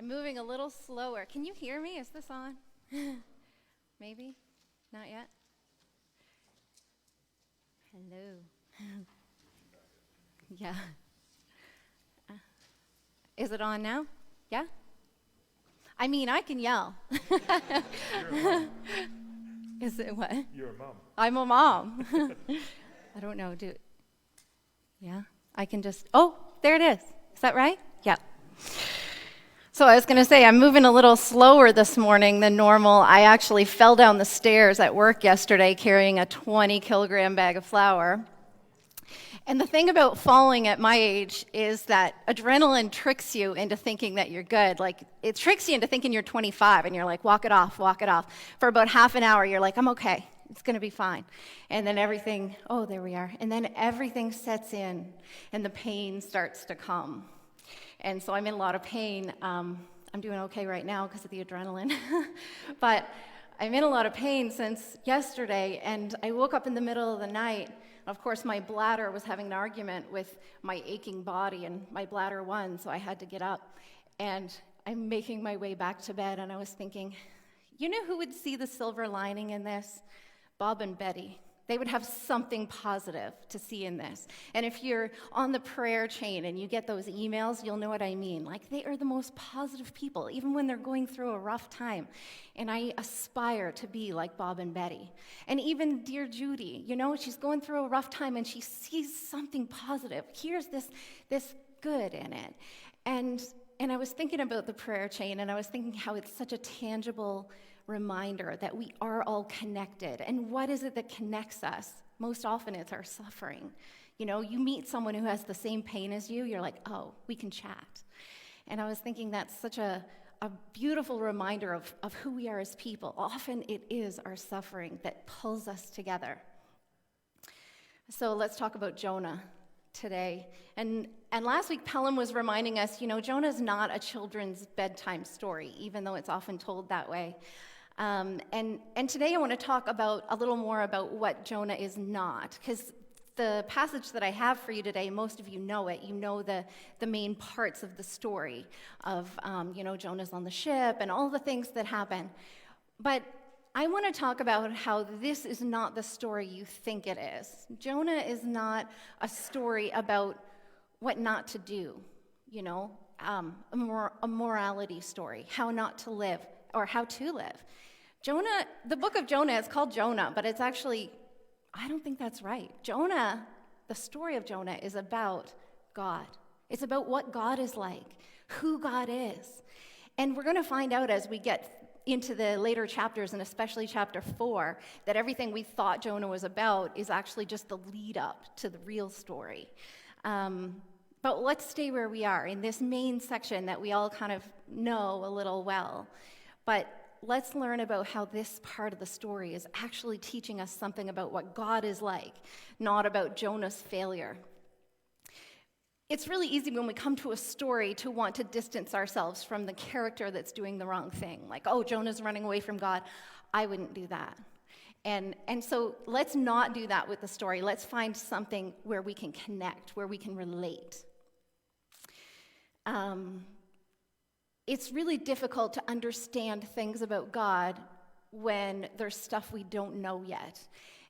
I'm moving a little slower. Can you hear me? Is this on? Maybe? Not yet? Hello. Yeah. Is it on now? Yeah? I mean, I can yell. You're a mom. Is it what? You're a mom. I'm a mom. I don't know, yeah? I can just, oh, there it is. Is that right? Yeah. So I was going to say, I'm moving a little slower this morning than normal. I actually fell down the stairs at work yesterday carrying a 20-kilogram bag of flour. And the thing about falling at my age is that adrenaline tricks you into thinking that you're good. Like, it tricks you into thinking you're 25, and you're like, walk it off. For about half an hour, you're like, I'm okay. It's going to be fine. And then everything, oh, there we are. And then everything sets in, and the pain starts to come. And so I'm in a lot of pain. I'm doing okay right now because of the adrenaline. But I'm in a lot of pain since yesterday, and I woke up in the middle of the night. Of course, my bladder was having an argument with my aching body, and my bladder won, so I had to get up. And I'm making my way back to bed, and I was thinking, you know who would see the silver lining in this? Bob and Betty. They would have something positive to see in this. And if you're on the prayer chain and you get those emails, you'll know what I mean. Like, they are the most positive people, even when they're going through a rough time. And I aspire to be like Bob and Betty. And even dear Judy, you know, she's going through a rough time and she sees something positive. Here's this good in it. And I was thinking about the prayer chain, and I was thinking how it's such a tangible reminder that we are all connected. And what is it that connects us? Most often it's our suffering. You know, you meet someone who has the same pain as you, you're like, oh, we can chat. And I was thinking that's such a beautiful reminder of who we are as people. Often it is our suffering that pulls us together. So let's talk about Jonah today. And last week, Pelham was reminding us, you know, Jonah's not a children's bedtime story, even though it's often told that way. And today I want to talk about a little more about what Jonah is not, because the passage that I have for you today, most of you know it. You know the main parts of the story of, you know, Jonah's on the ship and all the things that happen. But I want to talk about how this is not the story you think it is. Jonah is not a story about what not to do, you know, a morality story, how not to live or how to live. Jonah, the book of Jonah is called Jonah, but it's actually, I don't think that's right. Jonah, the story of Jonah is about God. It's about what God is like, who God is. And we're going to find out as we get into the later chapters, and especially chapter 4, that everything we thought Jonah was about is actually just the lead up to the real story. But let's stay where we are in this main section that we all kind of know a little well. But let's learn about how this part of the story is actually teaching us something about what God is like, not about Jonah's failure. It's really easy when we come to a story to want to distance ourselves from the character that's doing the wrong thing. Like, oh, Jonah's running away from God. I wouldn't do that. And so let's not do that with the story. Let's find something where we can connect, where we can relate. It's really difficult to understand things about God when there's stuff we don't know yet.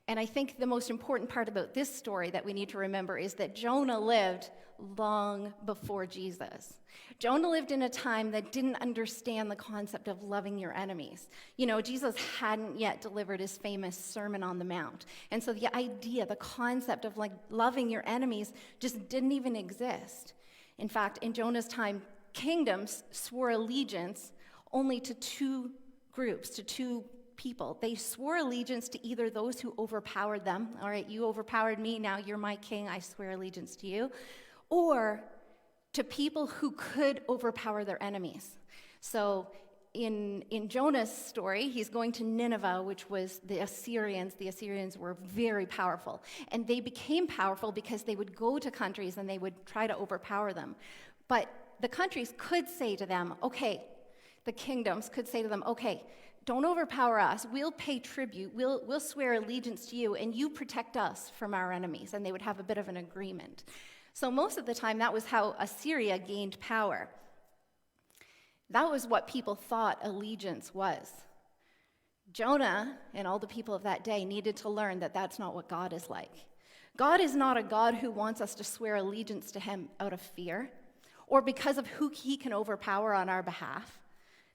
And I think the most important part about this story that we need to remember is that Jonah lived long before Jesus. Jonah lived in a time that didn't understand the concept of loving your enemies. You know, Jesus hadn't yet delivered his famous Sermon on the Mount. And so the idea, the concept of like loving your enemies just didn't even exist. In fact, in Jonah's time, kingdoms swore allegiance only to two groups, to two people. They swore allegiance to either those who overpowered them. All right, you overpowered me, now you're my king, I swear allegiance to you. Or to people who could overpower their enemies. So in Jonah's story, he's going to Nineveh, which was the Assyrians. The Assyrians were very powerful. And they became powerful because they would go to countries and they would try to overpower them. But the countries could say to them, okay, the kingdoms could say to them, okay, don't overpower us. We'll pay tribute. We'll swear allegiance to you, and you protect us from our enemies. And they would have a bit of an agreement. So most of the time, that was how Assyria gained power. That was what people thought allegiance was. Jonah and all the people of that day needed to learn that that's not what God is like. God is not a God who wants us to swear allegiance to him out of fear or because of who he can overpower on our behalf.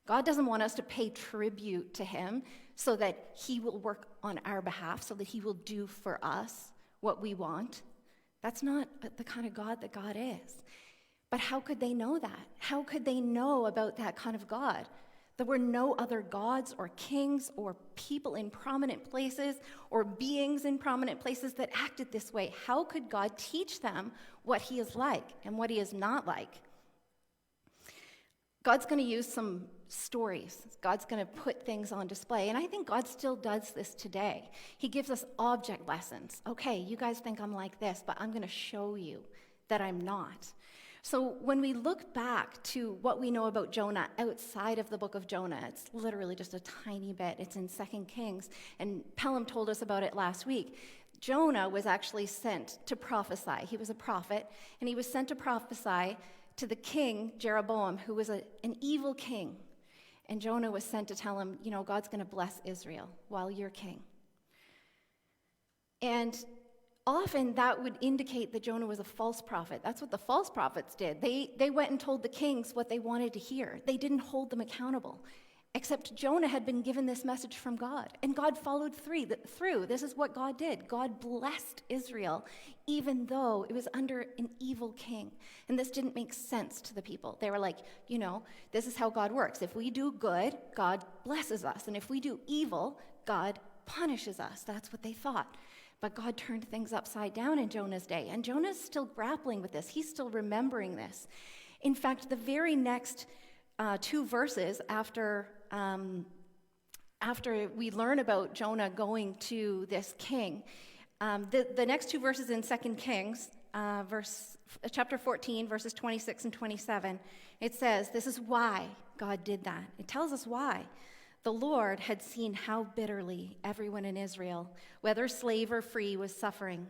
God doesn't want us to pay tribute to him so that he will work on our behalf, so that he will do for us what we want. That's not the kind of God that God is. But how could they know that? How could they know about that kind of God? There were no other gods or kings or people in prominent places or beings in prominent places that acted this way. How could God teach them what he is like and what he is not like? God's going to use some stories. God's going to put things on display. And I think God still does this today. He gives us object lessons. Okay, you guys think I'm like this, but I'm going to show you that I'm not. So when we look back to what we know about Jonah outside of the book of Jonah, it's literally just a tiny bit. It's in 2 Kings, and Pelham told us about it last week. Jonah was actually sent to prophesy. He was a prophet, and he was sent to prophesy to the king, Jeroboam, who was an evil king. And Jonah was sent to tell him, God's going to bless Israel while you're king. And often that would indicate that Jonah was a false prophet. That's what the false prophets did. They went and told the kings what they wanted to hear. They didn't hold them accountable. Except Jonah had been given this message from God, and God followed through. This is what God did. God blessed Israel, even though it was under an evil king. And this didn't make sense to the people. They were like, this is how God works. If we do good, God blesses us. And if we do evil, God punishes us. That's what they thought. But God turned things upside down in Jonah's day. And Jonah's still grappling with this. He's still remembering this. In fact, the very next 2 verses after we learn about Jonah going to this king, the next 2 verses in 2 Kings, chapter 14, verses 26 and 27, it says, this is why God did that. It tells us why. The Lord had seen how bitterly everyone in Israel, whether slave or free, was suffering.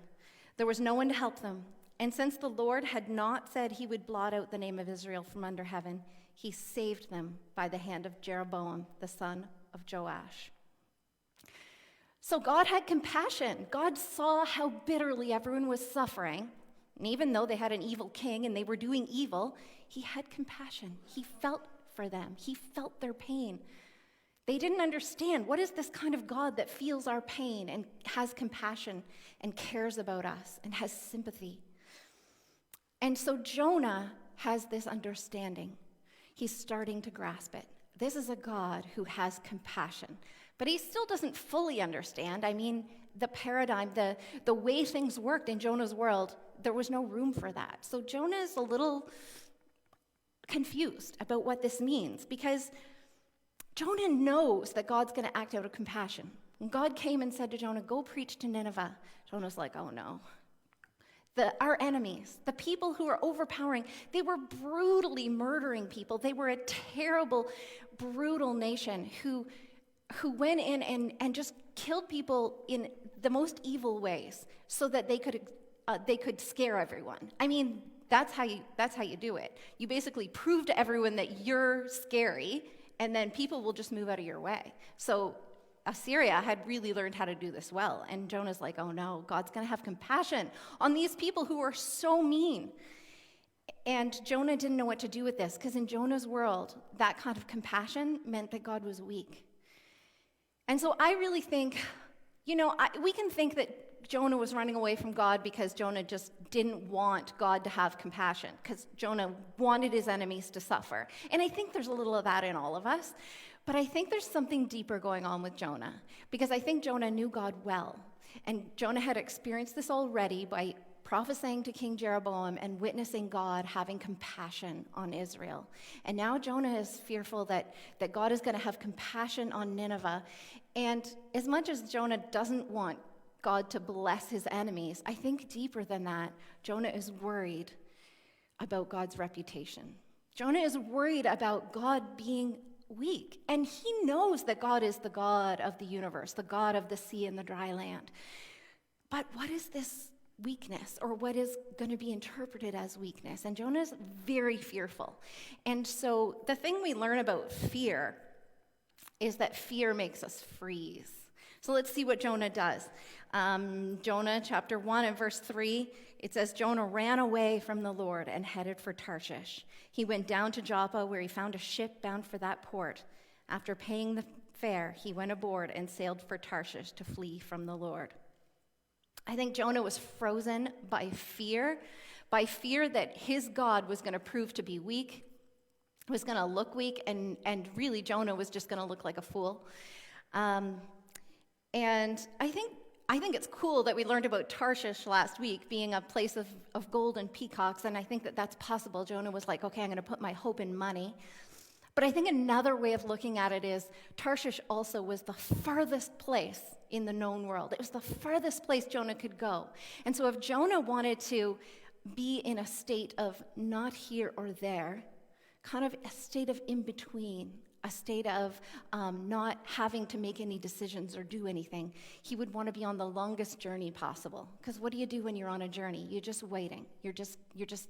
There was no one to help them. And since the Lord had not said he would blot out the name of Israel from under heaven, he saved them by the hand of Jeroboam, the son of Joash. So God had compassion. God saw how bitterly everyone was suffering. And even though they had an evil king and they were doing evil, he had compassion. He felt for them. He felt their pain. They didn't understand, what is this kind of God that feels our pain and has compassion and cares about us and has sympathy? And so Jonah has this understanding. He's starting to grasp it. This is a God who has compassion. But he still doesn't fully understand. I mean, the paradigm, the way things worked in Jonah's world, there was no room for that. So Jonah is a little confused about what this means, because Jonah knows that God's going to act out of compassion. When God came and said to Jonah, go preach to Nineveh, Jonah's like, oh no. Our enemies, the people who are overpowering, they were brutally murdering people. They were a terrible, brutal nation who went in and just killed people in the most evil ways so that they could scare everyone. I mean, that's how you do it. You basically prove to everyone that you're scary, and then people will just move out of your way. So Assyria had really learned how to do this well. And Jonah's like, oh no, God's going to have compassion on these people who are so mean. And Jonah didn't know what to do with this, because in Jonah's world, that kind of compassion meant that God was weak. And so I really think, we can think that Jonah was running away from God because Jonah just didn't want God to have compassion, because Jonah wanted his enemies to suffer. And I think there's a little of that in all of us. But I think there's something deeper going on with Jonah, because I think Jonah knew God well. And Jonah had experienced this already by prophesying to King Jeroboam and witnessing God having compassion on Israel. And now Jonah is fearful that God is going to have compassion on Nineveh. And as much as Jonah doesn't want God to bless his enemies, I think deeper than that, Jonah is worried about God's reputation. Jonah is worried about God being weak. And he knows that God is the God of the universe, the God of the sea and the dry land. But what is this weakness, or what is going to be interpreted as weakness. And Jonah's very fearful. And so the thing we learn about fear is that fear makes us freeze. So let's see what Jonah does. Jonah chapter 1 and verse 3, it says, Jonah ran away from the Lord and headed for Tarshish. He went down to Joppa, where he found a ship bound for that port. After paying the fare, he went aboard and sailed for Tarshish to flee from the Lord. I think Jonah was frozen by fear that his God was going to prove to be weak, was going to look weak, and really Jonah was just going to look like a fool. And I think it's cool that we learned about Tarshish last week being a place of gold and peacocks, and I think that that's possible. Jonah was like, okay, I'm going to put my hope in money. But I think another way of looking at it is Tarshish also was the farthest place in the known world. It was the farthest place Jonah could go. And so if Jonah wanted to be in a state of not here or there, kind of a state of in between, a state of not having to make any decisions or do anything, he would want to be on the longest journey possible. Because what do you do when you're on a journey? You're just waiting. You're just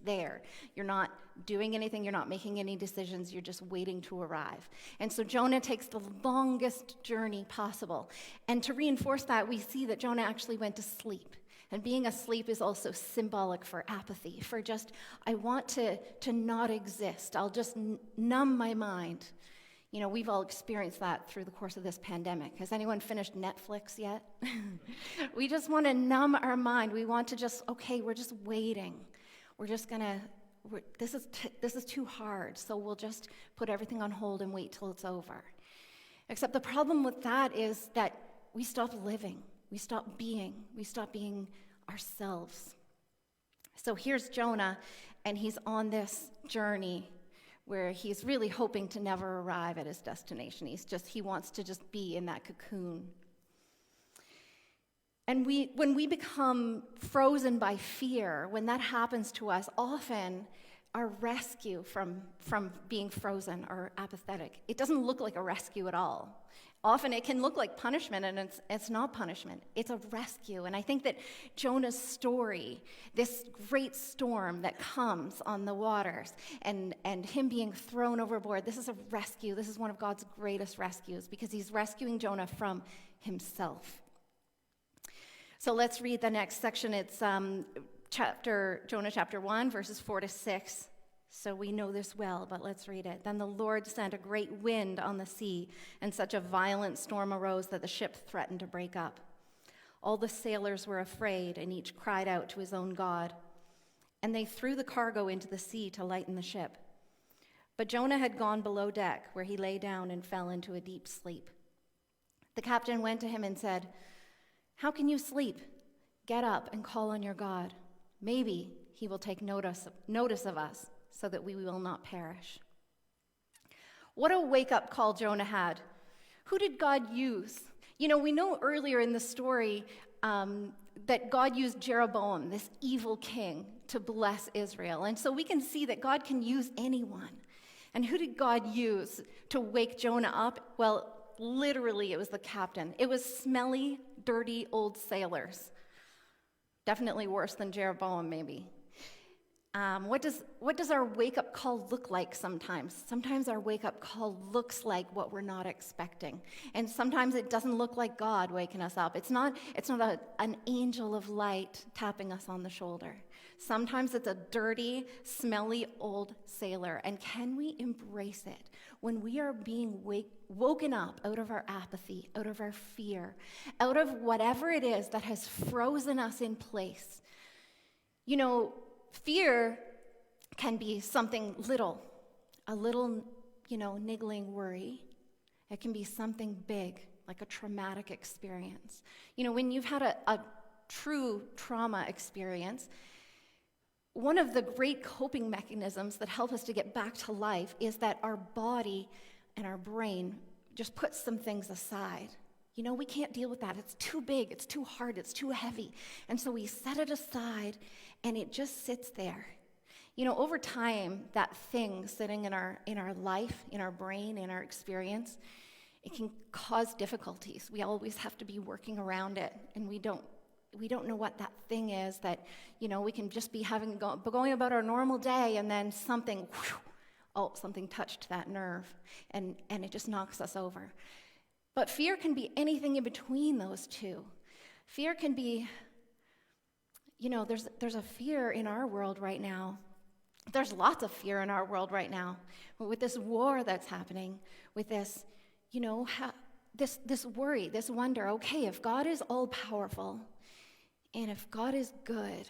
there. You're not doing anything. You're not making any decisions. You're just waiting to arrive. And so Jonah takes the longest journey possible. And to reinforce that, we see that Jonah actually went to sleep. And being asleep is also symbolic for apathy, for just, I want to not exist. I'll just numb my mind. You know, we've all experienced that through the course of this pandemic. Has anyone finished Netflix yet? We just want to numb our mind. We want to just, okay, we're just waiting. We're just going to, this is too hard, so we'll just put everything on hold and wait till it's over. Except the problem with that is that we stop living. We stop being ourselves. So here's Jonah, and he's on this journey where he's really hoping to never arrive at his destination. He wants to just be in that cocoon. And when we become frozen by fear, when that happens to us, often our rescue from being frozen or apathetic, it doesn't look like a rescue at all. Often it can look like punishment, and it's not punishment. It's a rescue. And I think that Jonah's story, this great storm that comes on the waters, and him being thrown overboard, this is a rescue. This is one of God's greatest rescues, because he's rescuing Jonah from himself. So let's read the next section. It's Jonah chapter 1, verses 4 to 6. So we know this well, but let's read it. Then the Lord sent a great wind on the sea, and such a violent storm arose that the ship threatened to break up. All the sailors were afraid, and each cried out to his own God. And they threw the cargo into the sea to lighten the ship. But Jonah had gone below deck, where he lay down and fell into a deep sleep. The captain went to him and said, "How can you sleep? Get up and call on your God. Maybe he will take notice of us, so that we will not perish." What a wake-up call Jonah had. Who did God use? You know, we know earlier in the story that God used Jeroboam, this evil king, to bless Israel. And so we can see that God can use anyone. And who did God use to wake Jonah up? Well, literally, it was the captain. It was smelly, dirty old sailors. Definitely worse than Jeroboam, maybe. What does our wake-up call look like sometimes? Sometimes our wake-up call looks like what we're not expecting. And sometimes it doesn't look like God waking us up. It's not an angel of light tapping us on the shoulder. Sometimes it's a dirty, smelly old sailor. And can we embrace it when we are being woken up out of our apathy, out of our fear, out of whatever it is that has frozen us in place? You know, fear can be something little, a little, niggling worry. It can be something big, like a traumatic experience. You know, when you've had a true trauma experience, one of the great coping mechanisms that help us to get back to life is that our body and our brain just puts some things aside. You know, we can't deal with that. It's too big, it's too hard, it's too heavy. And so we set it aside, and it just sits there. You know, over time, that thing sitting in our life, in our brain, in our experience, it can cause difficulties. We always have to be working around it, and we don't we don't know what that thing is that, we can just be going about our normal day, and then something touched that nerve, and it just knocks us over. But fear can be anything in between those two. Fear can be, there's a fear in our world right now. There's lots of fear in our world right now. With this war that's happening, with this, this worry, this wonder, okay, if God is all-powerful, and if God is good,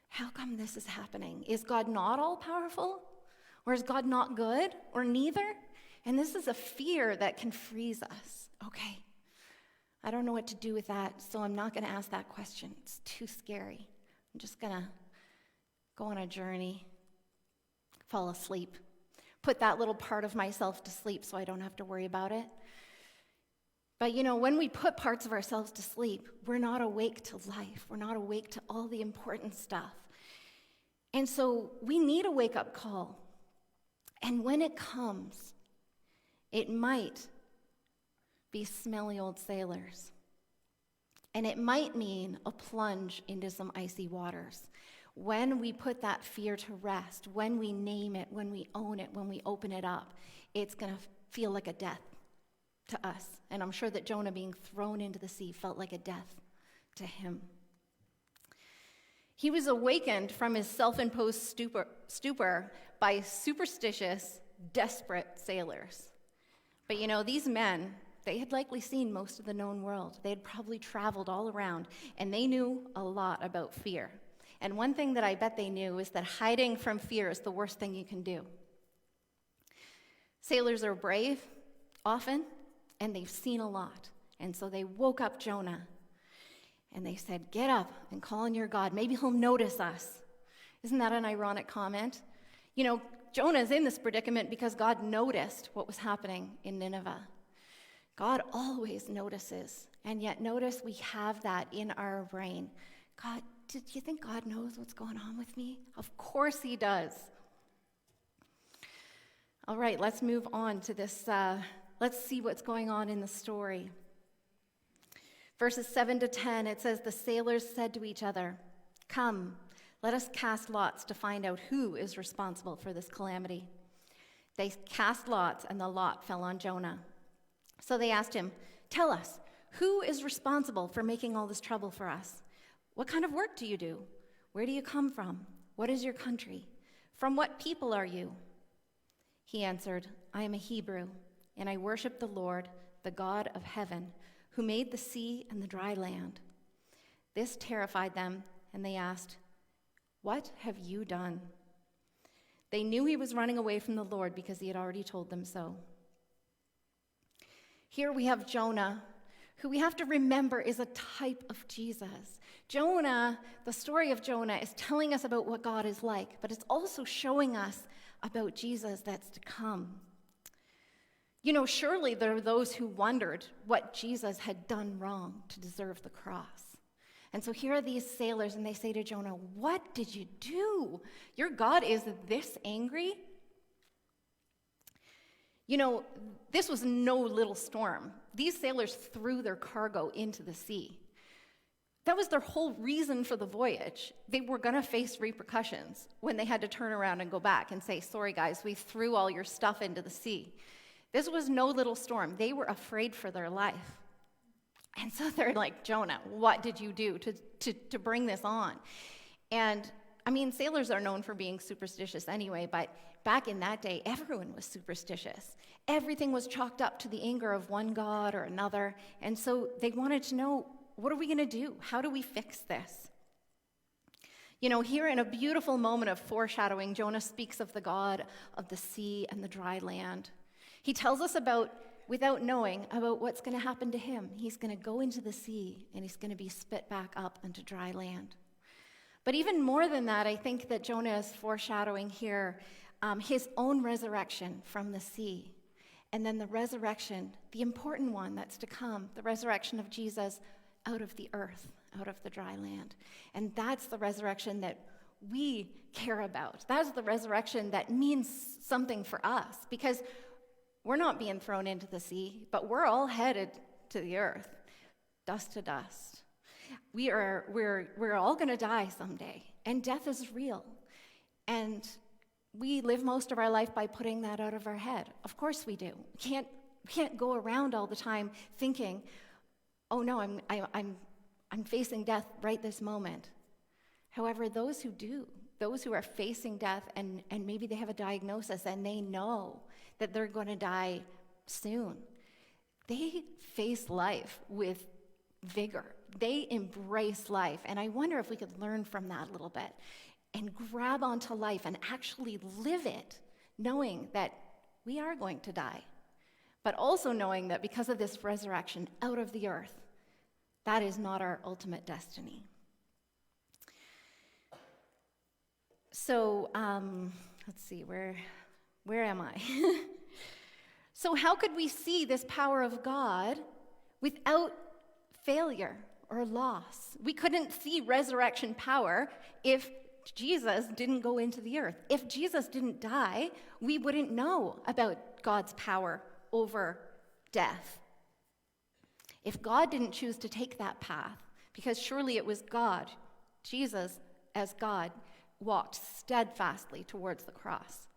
how come this is happening? Is God not all-powerful? Or is God not good? Or neither? And this is a fear that can freeze us. Okay, I don't know what to do with that, so I'm not going to ask that question. It's too scary. I'm just going to go on a journey, fall asleep, put that little part of myself to sleep so I don't have to worry about it. But when we put parts of ourselves to sleep, we're not awake to life. We're not awake to all the important stuff. And so we need a wake-up call. And when it comes, it might be smelly old sailors. And it might mean a plunge into some icy waters. When we put that fear to rest, when we name it, when we own it, when we open it up, it's going to feel like a death to us. And I'm sure that Jonah being thrown into the sea felt like a death to him. He was awakened from his self-imposed stupor by superstitious, desperate sailors. But these men, they had likely seen most of the known world. They had probably traveled all around, and they knew a lot about fear. And one thing that I bet they knew is that hiding from fear is the worst thing you can do. Sailors are brave, often, and they've seen a lot. And so they woke up Jonah, and they said, "Get up and call on your God. Maybe he'll notice us." Isn't that an ironic comment? Jonah's in this predicament because God noticed what was happening in Nineveh. God always notices, and yet notice we have that in our brain. God, did you think God knows what's going on with me? Of course he does. All right, let's move on to this. Let's see what's going on in the story. Verses 7 to 10, it says, "The sailors said to each other, 'Come, let us cast lots to find out who is responsible for this calamity.' They cast lots, and the lot fell on Jonah. So they asked him, 'Tell us, who is responsible for making all this trouble for us? What kind of work do you do? Where do you come from? What is your country? From what people are you?' He answered, 'I am a Hebrew, and I worship the Lord, the God of heaven, who made the sea and the dry land.' This terrified them, and they asked, 'What have you done?' They knew he was running away from the Lord because he had already told them so. Here we have Jonah, who we have to remember is a type of Jesus. Jonah, the story of Jonah, is telling us about what God is like, but it's also showing us about Jesus that's to come. Surely there are those who wondered what Jesus had done wrong to deserve the cross. And so here are these sailors, and they say to Jonah, "What did you do? Your God is this angry?" This was no little storm. These sailors threw their cargo into the sea. That was their whole reason for the voyage. They were going to face repercussions when they had to turn around and go back and say, "Sorry, guys, we threw all your stuff into the sea." This was no little storm. They were afraid for their life. And so they're like, "Jonah, what did you do to bring this on?" And sailors are known for being superstitious anyway, but back in that day, everyone was superstitious. Everything was chalked up to the anger of one god or another. And so they wanted to know, what are we going to do? How do we fix this? Here in a beautiful moment of foreshadowing, Jonah speaks of the God of the sea and the dry land. He tells us without knowing, about what's going to happen to him. He's going to go into the sea, and he's going to be spit back up into dry land. But even more than that, I think that Jonah is foreshadowing here his own resurrection from the sea. And then the resurrection, the important one that's to come, the resurrection of Jesus out of the earth, out of the dry land. And that's the resurrection that we care about. That's the resurrection that means something for us, because we're not being thrown into the sea, but we're all headed to the earth, dust to dust. We're all going to die someday, and death is real. And we live most of our life by putting that out of our head. Of course we do. We can't go around all the time thinking, "Oh no, I'm facing death right this moment." However, those who are facing death and maybe they have a diagnosis and they know that they're going to die soon, they face life with vigor. They embrace life. And I wonder if we could learn from that a little bit and grab onto life and actually live it, knowing that we are going to die, but also knowing that because of this resurrection out of the earth, that is not our ultimate destiny. So, let's see, where am I? So how could we see this power of God without failure or loss? We couldn't see resurrection power if Jesus didn't go into the earth. If Jesus didn't die, we wouldn't know about God's power over death. If God didn't choose to take that path, because surely it was God, Jesus as God, walked steadfastly towards the cross.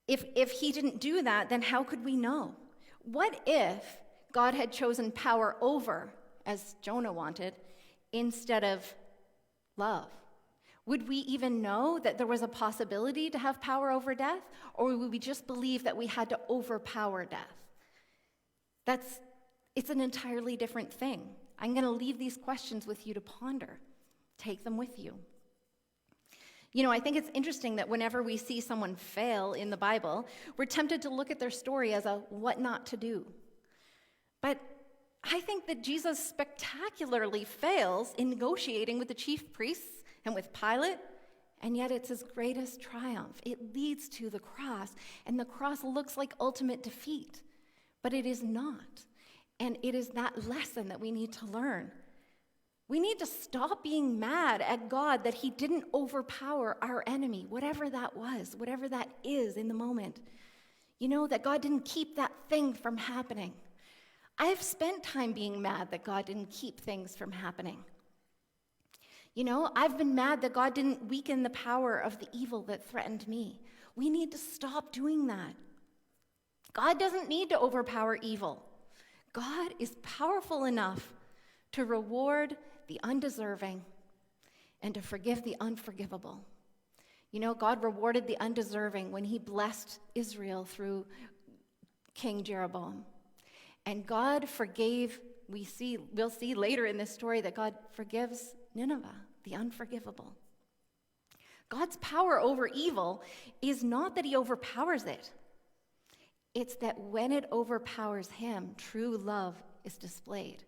If he didn't do that, then how could we know? What if God had chosen power over, as Jonah wanted, instead of love? Would we even know that there was a possibility to have power over death? Or would we just believe that we had to overpower death? It's an entirely different thing. I'm going to leave these questions with you to ponder. Take them with you. You know, I think it's interesting that whenever we see someone fail in the Bible, we're tempted to look at their story as a what not to do. But I think that Jesus spectacularly fails in negotiating with the chief priests and with Pilate, and yet it's his greatest triumph. It leads to the cross, and the cross looks like ultimate defeat, but it is not. And it is that lesson that we need to learn. We need to stop being mad at God that he didn't overpower our enemy, whatever that was, whatever that is in the moment. You know, that God didn't keep that thing from happening. I've spent time being mad that God didn't keep things from happening. You know, I've been mad that God didn't weaken the power of the evil that threatened me. We need to stop doing that. God doesn't need to overpower evil. God is powerful enough to reward the undeserving and to forgive the unforgivable. You know, God rewarded the undeserving when he blessed Israel through King Jeroboam. And God forgave, we'll see later in this story that God forgives Nineveh, the unforgivable. God's power over evil is not that he overpowers it. It's that when it overpowers him, true love is displayed.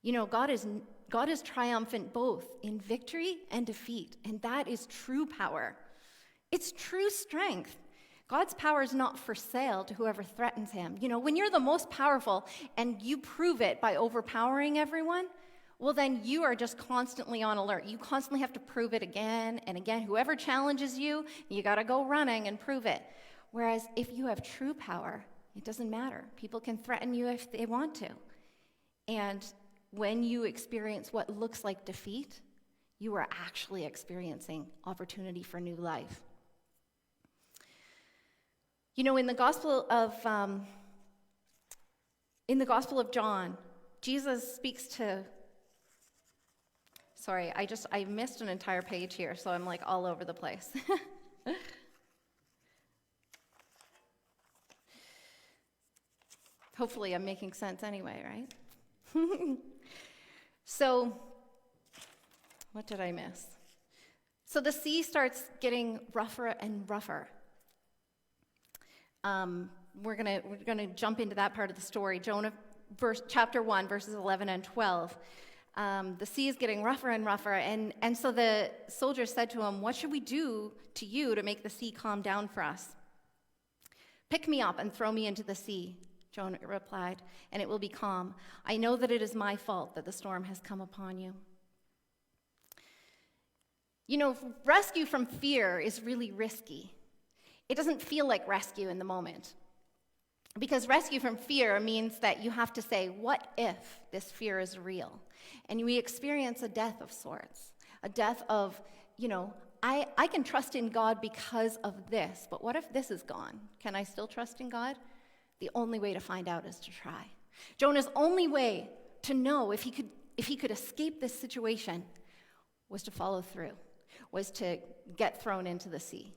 You know, God is triumphant both in victory and defeat, and that is true power. It's true strength. God's power is not for sale to whoever threatens him. You know, when you're the most powerful and you prove it by overpowering everyone, well, then you are just constantly on alert. You constantly have to prove it again and again. Whoever challenges you, you got to go running and prove it. Whereas if you have true power, it doesn't matter. People can threaten you if they want to. And when you experience what looks like defeat, you are actually experiencing opportunity for new life. You know, in the Gospel of John, Jesus speaks to. Sorry, I missed an entire page here, so I'm like all over the place. Hopefully, I'm making sense anyway, right? So, what did I miss? So the sea starts getting rougher and rougher. We're gonna jump into that part of the story. Jonah, chapter 1, verses 11 and 12. The sea is getting rougher and rougher, and so the soldiers said to him, "What should we do to you to make the sea calm down for us?" "Pick me up and throw me into the sea," Jonah replied, "and it will be calm. I know that it is my fault that the storm has come upon you." You know, rescue from fear is really risky. It doesn't feel like rescue in the moment. Because rescue from fear means that you have to say, what if this fear is real? And we experience a death of sorts, a death of, I can trust in God because of this, but what if this is gone? Can I still trust in God? The only way to find out is to try. Jonah's only way to know if he could escape this situation was to follow through, was to get thrown into the sea.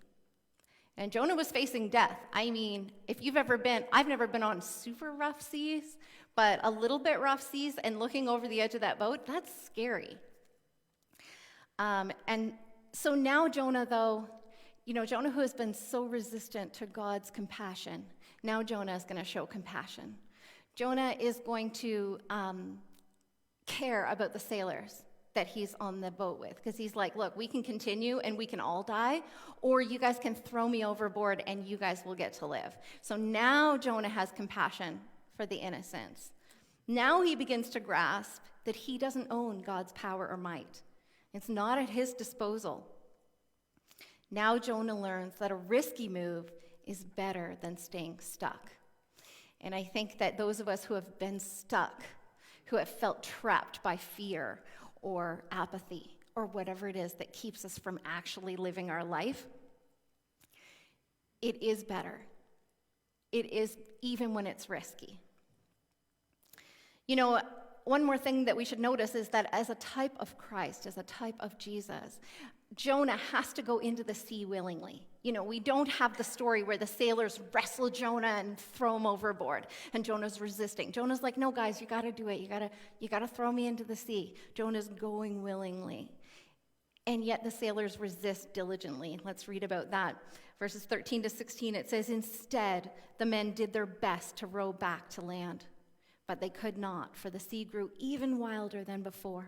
And Jonah was facing death. I mean, if you've ever been, I've never been on super rough seas, but a little bit rough seas and looking over the edge of that boat, that's scary. And so now Jonah, though, Jonah who has been so resistant to God's compassion, now Jonah is going to show compassion. Jonah is going to care about the sailors that he's on the boat with, because he's like, look, we can continue and we can all die, or you guys can throw me overboard and you guys will get to live. So now Jonah has compassion for the innocents. Now he begins to grasp that he doesn't own God's power or might. It's not at his disposal. Now Jonah learns that a risky move is better than staying stuck. And I think that those of us who have been stuck, who have felt trapped by fear or apathy or whatever it is that keeps us from actually living our life, it is better. It is, even when it's risky. One more thing that we should notice is that as a type of Christ, as a type of Jesus, Jonah has to go into the sea willingly. We don't have the story where the sailors wrestle Jonah and throw him overboard, and Jonah's resisting. Jonah's like, no, guys, you got to do it. You got to throw me into the sea. Jonah's going willingly. And yet the sailors resist diligently. Let's read about that. Verses 13 to 16, it says, instead, the men did their best to row back to land, but they could not, for the sea grew even wilder than before.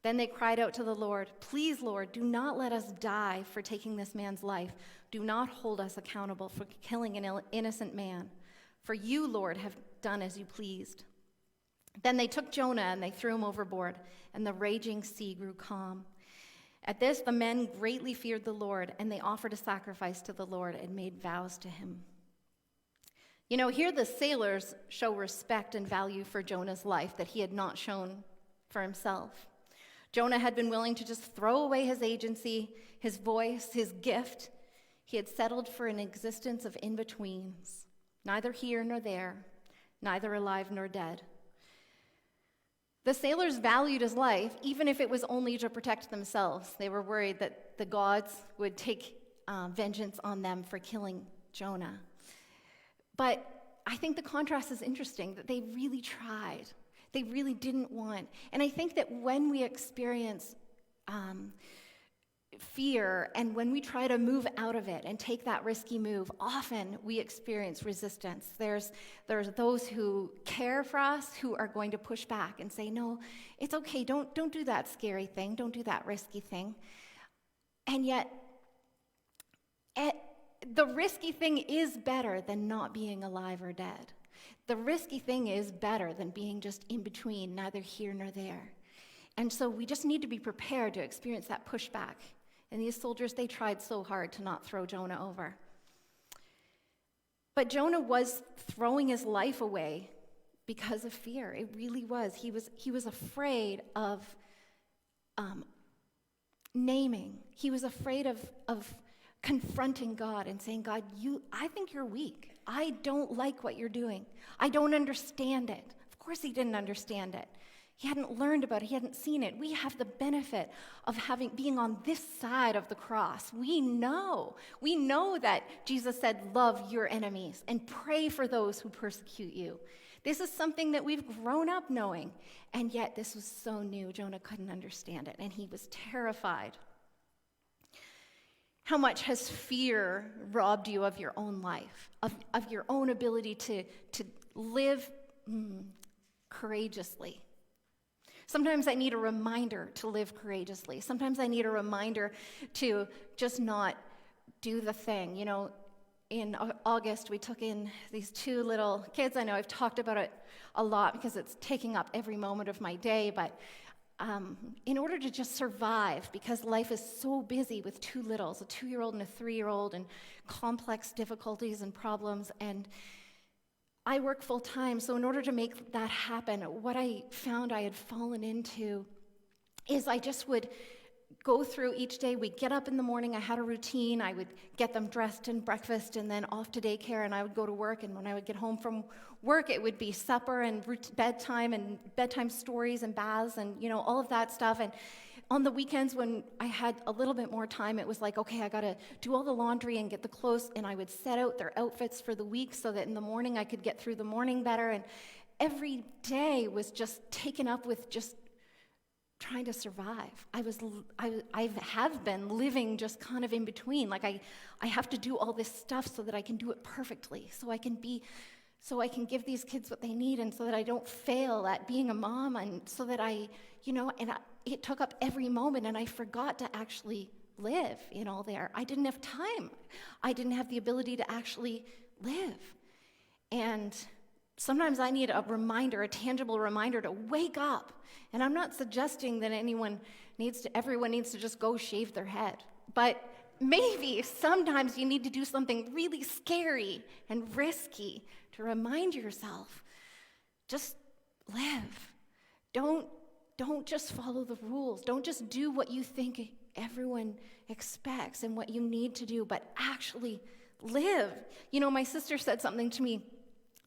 Then they cried out to the Lord, please, Lord, do not let us die for taking this man's life. Do not hold us accountable for killing an innocent man. For you, Lord, have done as you pleased. Then they took Jonah and they threw him overboard, and the raging sea grew calm. At this, the men greatly feared the Lord, and they offered a sacrifice to the Lord and made vows to him. Here the sailors show respect and value for Jonah's life that he had not shown for himself. Jonah had been willing to just throw away his agency, his voice, his gift. He had settled for an existence of in-betweens, neither here nor there, neither alive nor dead. The sailors valued his life, even if it was only to protect themselves. They were worried that the gods would take vengeance on them for killing Jonah. But I think the contrast is interesting, that they really tried. They really didn't want. And I think that when we experience fear and when we try to move out of it and take that risky move, often we experience resistance. There's those who care for us who are going to push back and say, no, it's okay, don't do that scary thing, don't do that risky thing. And yet, the risky thing is better than not being alive or dead. The risky thing is better than being just in between, neither here nor there. And so we just need to be prepared to experience that pushback. And these soldiers, they tried so hard to not throw Jonah over. But Jonah was throwing his life away because of fear. It really was. He was afraid of naming. He was afraid of confronting God and saying, God, I think you're weak. I don't like what you're doing. I don't understand it. Of course he didn't understand it. He hadn't learned about it. He hadn't seen it. We have the benefit of being on this side of the cross. We know that Jesus said, love your enemies and pray for those who persecute you. This is something that we've grown up knowing. And yet this was so new. Jonah couldn't understand it. And he was terrified. How much has fear robbed you of your own life, of your own ability to live courageously? Sometimes I need a reminder to live courageously. Sometimes I need a reminder to just not do the thing. In August, we took in these two little kids. I know I've talked about it a lot because it's taking up every moment of my day, but in order to just survive, because life is so busy with two littles, a 2-year-old and a 3-year-old, and complex difficulties and problems, and I work full time, so in order to make that happen, what I found I had fallen into is I just would go through each day. We'd get up in the morning, I had a routine, I would get them dressed and breakfast and then off to daycare, and I would go to work, and when I would get home from work, it would be supper and bedtime stories and baths and, all of that stuff. And on the weekends when I had a little bit more time, it was like, okay, I gotta do all the laundry and get the clothes, and I would set out their outfits for the week so that in the morning I could get through the morning better. And every day was just taken up with just trying to survive. I have been living just kind of in between. Like I have to do all this stuff so that I can do it perfectly, so I can give these kids what they need, and so that I don't fail at being a mom, and so that it took up every moment, and I forgot to actually live in all there. I didn't have time. I didn't have the ability to actually live. And sometimes I need a tangible reminder to wake up. And I'm not suggesting that everyone needs to just go shave their head. But maybe sometimes you need to do something really scary and risky to remind yourself, just live. Don't just follow the rules. Don't just do what you think everyone expects and what you need to do, but actually live. My sister said something to me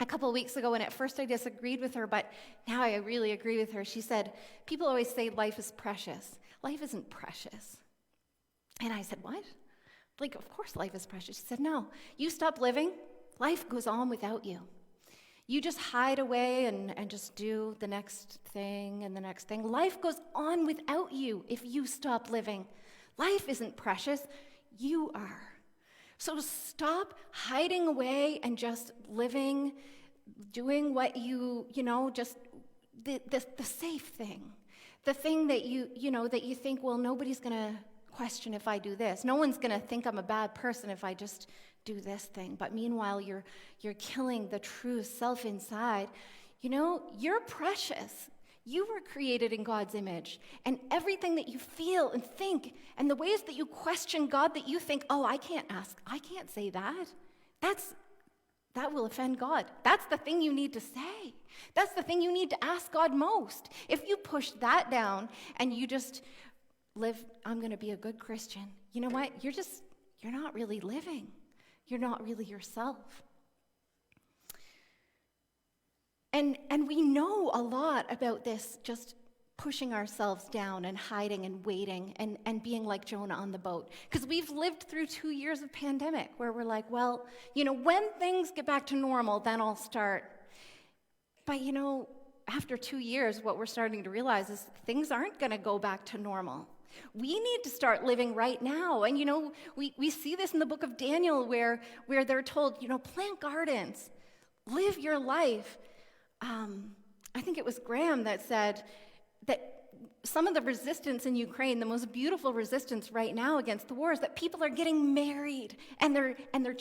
a couple of weeks ago, and at first I disagreed with her, but now I really agree with her. She said, people always say life is precious. Life isn't precious. And I said, what? Like, of course life is precious. She said, no, you stop living, life goes on without you. You just hide away and just do the next thing and the next thing. Life goes on without you if you stop living. Life isn't precious, you are. So stop hiding away and just living, doing what just the safe thing. The thing that you think, well, nobody's going to question if I do this. No one's going to think I'm a bad person if I just do this thing. But meanwhile, you're killing the true self inside. You're precious. You were created in God's image, and everything that you feel and think, and the ways that you question God, that you think, oh, I can't say that. That will offend God. That's the thing you need to say. That's the thing you need to ask God most. If you push that down and you just live, I'm going to be a good Christian, you know what? You're not really living. You're not really yourself. And we know a lot about this, just pushing ourselves down and hiding and waiting and being like Jonah on the boat. Because we've lived through 2 years of pandemic where we're like, well, when things get back to normal, then I'll start. But after 2 years, what we're starting to realize is things aren't going to go back to normal. We need to start living right now. And we see this in the book of Daniel where they're told, plant gardens, live your life. I think it was Graham that said that some of the resistance in Ukraine, the most beautiful resistance right now against the war, is that people are getting married and they're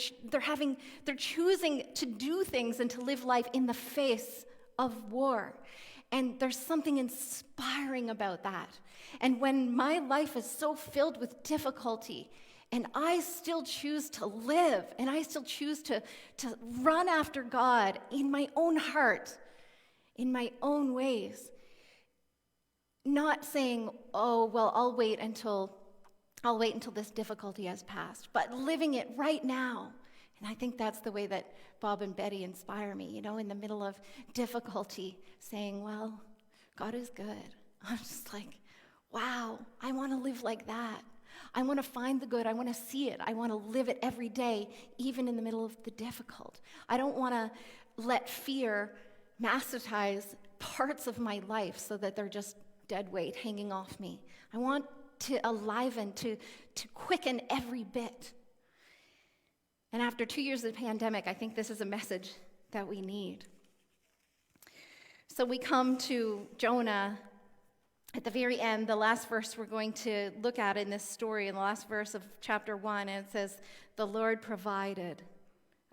choosing to do things and to live life in the face of war. And there's something inspiring about that. And when my life is so filled with difficulty, and I still choose to live, and I still choose to run after God in my own heart, in my own ways, not saying, oh, well, I'll wait until this difficulty has passed, but living it right now. And I think that's the way that Bob and Betty inspire me, in the middle of difficulty, saying, well, God is good. I'm just like, wow, I want to live like that. I want to find the good. I want to see it. I want to live it every day, even in the middle of the difficult. I don't want to let fear magnetize parts of my life so that they're just dead weight hanging off me. I want to enliven, to quicken every bit. And after 2 years of the pandemic, I think this is a message that we need. So we come to Jonah at the very end, the last verse we're going to look at in this story, in the last verse of chapter 1, and it says, the Lord provided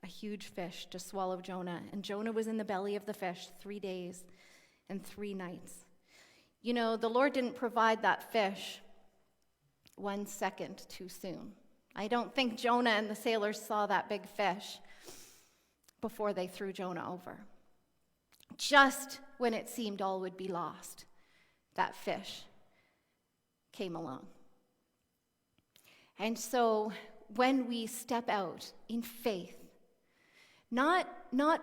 a huge fish to swallow Jonah, and Jonah was in the belly of the fish 3 days and 3 nights. The Lord didn't provide that fish 1 second too soon. I don't think Jonah and the sailors saw that big fish before they threw Jonah over. Just when it seemed all would be lost, that fish came along. And so when we step out in faith, not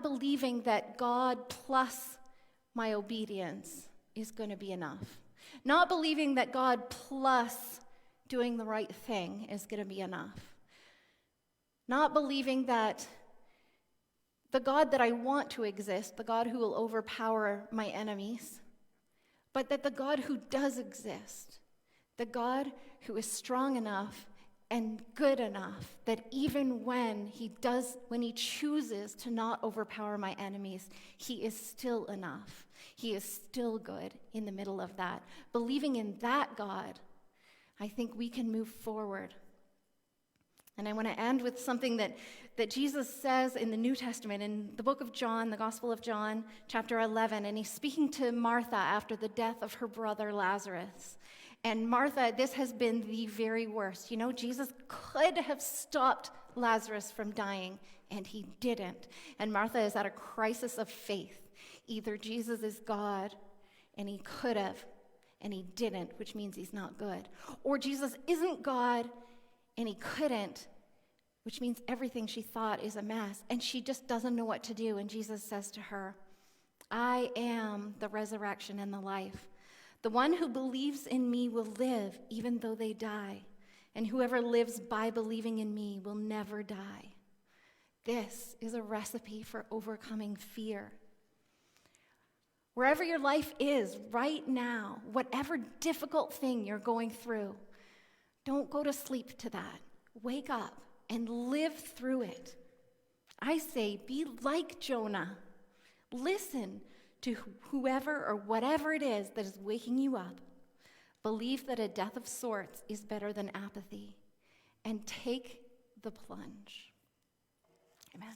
believing that God plus my obedience is going to be enough, not believing that God plus doing the right thing is going to be enough, not believing that the God that I want to exist, the God who will overpower my enemies, but that the God who does exist, the God who is strong enough and good enough that even when he chooses to not overpower my enemies, he is still enough. He is still good in the middle of that. Believing in that God, I think we can move forward. And I want to end with something that Jesus says in the New Testament, in the book of John, the Gospel of John, chapter 11, and he's speaking to Martha after the death of her brother Lazarus. And Martha, this has been the very worst. You know, Jesus could have stopped Lazarus from dying, and he didn't. And Martha is at a crisis of faith. Either Jesus is God, and he could have, and he didn't, which means he's not good. Or Jesus isn't God, and he couldn't, which means everything she thought is a mess, and she just doesn't know what to do. And Jesus says to her, I am the resurrection and the life. The one who believes in me will live even though they die, and whoever lives by believing in me will never die. This is a recipe for overcoming fear. Wherever your life is right now, whatever difficult thing you're going through, don't go to sleep to that. Wake up and live through it. I say, be like Jonah. Listen to whoever or whatever it is that is waking you up. Believe that a death of sorts is better than apathy. And take the plunge. Amen.